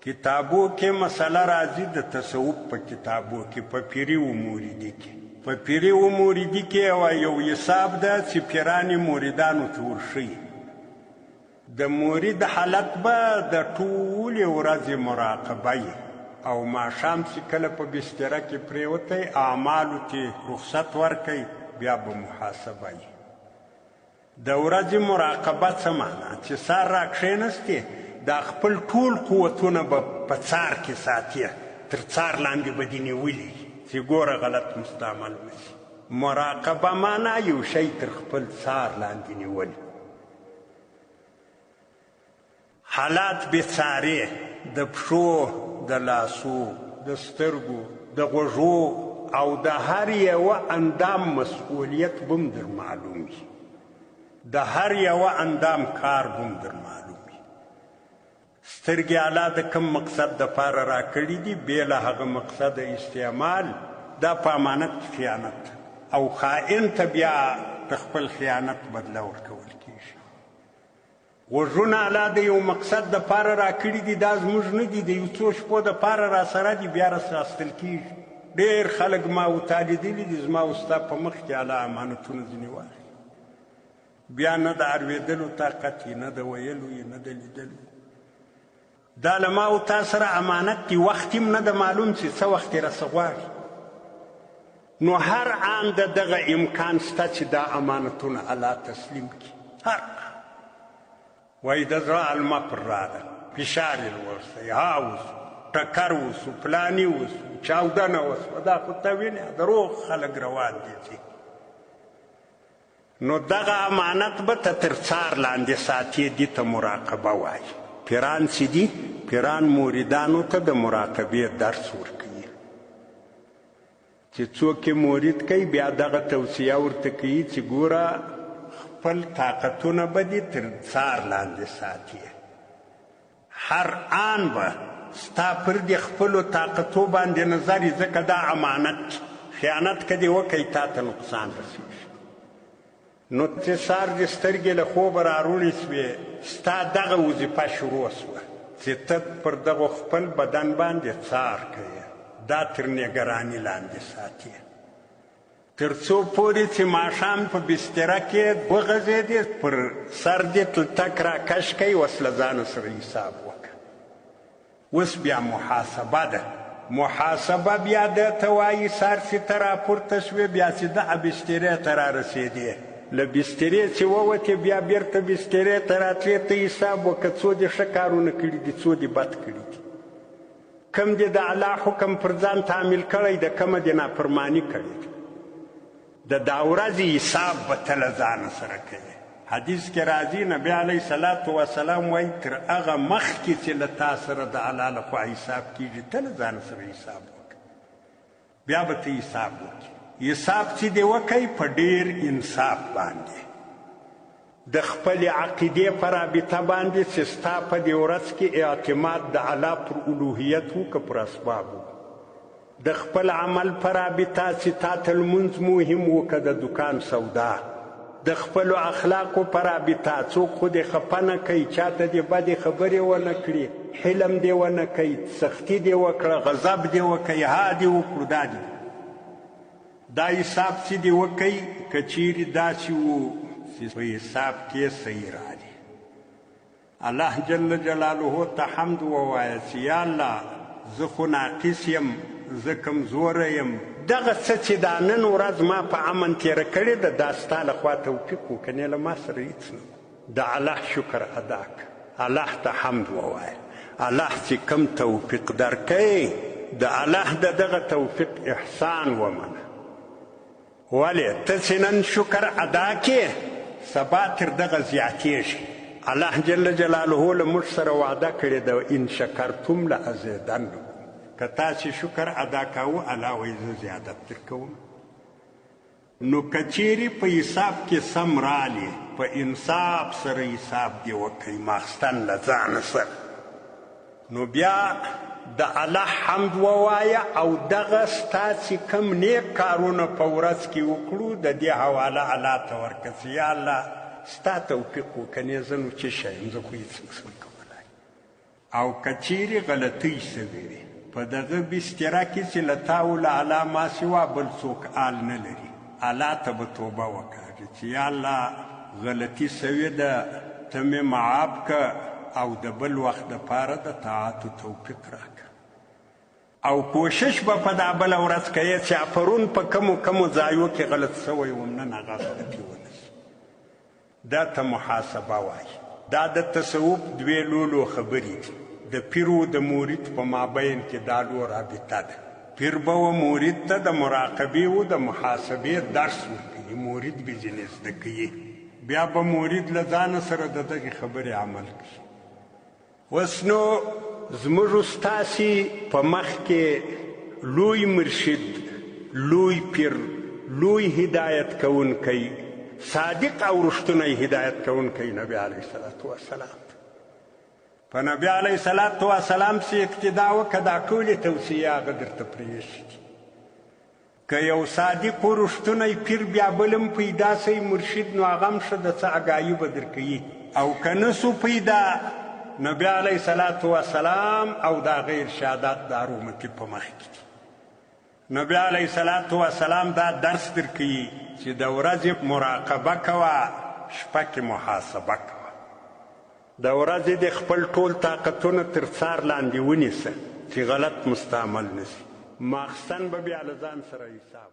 کتابو کې مسله راځي د تصوف په کتابو کې په پیري و موریدي کې په پیري و موریدي کې یو حساب ده چې پیران موریدانو ته ورښیي د مرید حالت به د ټولې ورځې مراقبه او ماښام چې کله په بستره کې پرېوتی اعمالو ته رخصت ورکوي بیا به محاسبه د ورځې مراقبه څه معنا چې سار راکښېنستې دا خپل ټول قوتونه به په څار کې ساتي تر څار لاندې به دې نیولي چې ګوره غلط مستعمل نشي مراقبه معنا یو شی تر خپل څار لاندې نیول حالات بېڅارې د پښو د لاسو د سترګو د غوږو او د هر یوه اندام مسؤلیت به هم در معلوم وي د هر یوه اندام کار به هم در معلوم سترګې الله د کوم مقصد دپاره راکړي دي بې له هغه مقصد استعمال دا په امانت خیانت او خائن ته بیا د خپل خیانت بدله ورکول کېږي غوږونه الله د یو مقصد دپاره راکړي دي دا زموږ نه دي د یو څو شپو دپاره راسره دي بیا راستل کېږي ډېر خلک ما وتالیدلي دي زما او ستا په مخ کې الله امانتونه ځینې واخلي بیا نه د اورېدلو طاقت یې نه د ویلو یې نه د لیدلو دا له ما او تا سره امانت دی وخت هم نه د معلوم چې څه وخت یې راڅه غواړي نو هر آن د دغه امکان شته چې دا امانتونه الله تسلیم کړي هر وایي د زړه علمه پر راغله فشار یې ورسته ها وسو ټکر وسو پلاني وسو چاودنه وسوه دا خو ته وینې د روغ خلک روان دي نو دغه امانت به ته تر څار لاندې ساتي دې ته مراقبه وایي پیران چې دي پیران موریدانو ته د مراقبې درس ورکوي چې څوک یې مورید کوي بیا دغه توصیه ورته کوي چې ګوره خپل طاقتونه به دې تر څار لاندې ساتي هر آن به ستا پر دې خپلو طاقتو باندې نظر یي ځکه دا امانت خیانت که دې وکوي تا ته نقصان رسېږي نو چې سار دې سترګې له خوبه راروڼې سوې ستا دغه وظیفه شروع سوه چې ته پر دغه خپل بدن باندې څار کوې دا تر نګراني لاندې ساتي تر څو پورې چې ماښام په بستره کې وغځېدې پر سر دې تلتک راکش کوي اوس له ځانه سره حساب وکړه اوس بیا محاسبه ده محاسبه بیا ده ته وایي سار چې ته راپورته شوې بیا چې دغه بسترې ته رارسېدې له بسترې چې ووتې بیا بیرته بسترې ته راتلې ته حساب وکړه څو دې ښه کارونه کړي دي څو دې بد کړي دي کم دې د الله حکم پر ځان تعمیل کړی د کومه دې نافرماني کړې ده د دا ورځې حساب به ته له ځانه سره کوې حدیث کې راځي نبی علیه صلات وسلام وایي تر هغه مخکې چې له تا سره د الله لخوا حساب کېږي ته له ځانه سره حساب وکړه بیا به ته حساب وکړې حساب چې دې وکئ په ډېر انصاف باندې د خپلې عقیدې په رابطه باندې چې ستا په دې ورځ کې اعتماد د الله پر الوهیت و که پر اسبابو د خپل عمل په رابطه چې تا ته لمونځ مهم و که د دکان سودا د خپلو اخلاقو په رابطه څوک خو دې خفه نه کوي چاته دې بدې خبرې ونه کړي حلم دې ونه کوي سختي دې وکړه غضب دې وکړي ها دې وکړو دا دې دا حساب چې دې وکئ که چیرې داسې و چې په حساب کې صحیح راځي الله جل جلاله ته حمد ووایه چې یا الله زه خو ناقص یم زه کمزوری یم دغه څه چې دا نن ورځ ما په امن تېره کړې ده دا ستا لخوا توفیق و کنې له ما سره هېڅ نه د الله شکر ادا کړه الله ته حمد ووایه الله چې کم توفیق درکوي د الله د دغه توفیق احسان ومنه ولې ته چې نن شکر ادا کې سبا تر دغه زیاتېږي الله جل جلاله له موږ سره وعده کړې ده ان شکرتم لازیدنکم که تاسې شکر ادا کوو الله وایي زه زیادت درکوم نو که چیرې په حساب کې سم رالې په انصاف سره حساب دې وکړئ ماخستن له ځانه سره نو بیا د الله حمد ووایه او دغه ستا چې کوم نیک کارونه په ورځ کې وکړو د دې حواله الله ته ورکړه چې یا الله ستا توفیق وکنې زه نو څه شی یم زه خو هېڅ نشم کولی او که چیرې غلطۍ سوې وي په دغه بستره کې چې له تا له الله ما سوا بل څوک آل نه لري الله ته به توبه وکړي چې یا الله غلطي سوې ده ته مې معاف که او د بل وخت دپاره د طاعتو توفیق راکړه او کوشش به په دا بله ورځ کوې چې پرون په کمو ځایو کې غلط سوی وم نن هغه غلطي ونسي دا ته محاسبه وایي دا د تصوف دوې لولو خبرې دي د پیر و د مرید په مابین کې دا لو رابطه ده پیر به و مرید ته د مراقبې و د محاسبې درس ورکوي مرید به ځینې زده کوي بیا به مرید له ځانه سره د دغې خبرې عمل کوي اوس نو زموږ ستاسې په مخ کې لوی مرشد لوی پیر لوی هدایت کوونکی صادق او رښتونی هدایت کوونکی نبی علیه صلات وسلام په نبی علیه صلات وسلام سې اقتدا وکړه دا ټولې توصیې هغه درته پرېښتي که یو صادق و رښتونی پیر بیا بل هم پیدا سي مرشد نو هغه هم ښه د څه اګایي به درکوي او که نه سو پیدا نبی علیه صلات وسلام او د هغه ارشادات د هر امتي په مخ کې دي نبی علیه صلات وسلام دا درس درکوي چې د ورځې مراقبه کوه شپه کې محاسبه کوه د ورځې د خپل ټول طاقتونه تر څار لاندې ونیسه چې غلط مستعمل نشي ماخستن به بیا له ځان سره حساب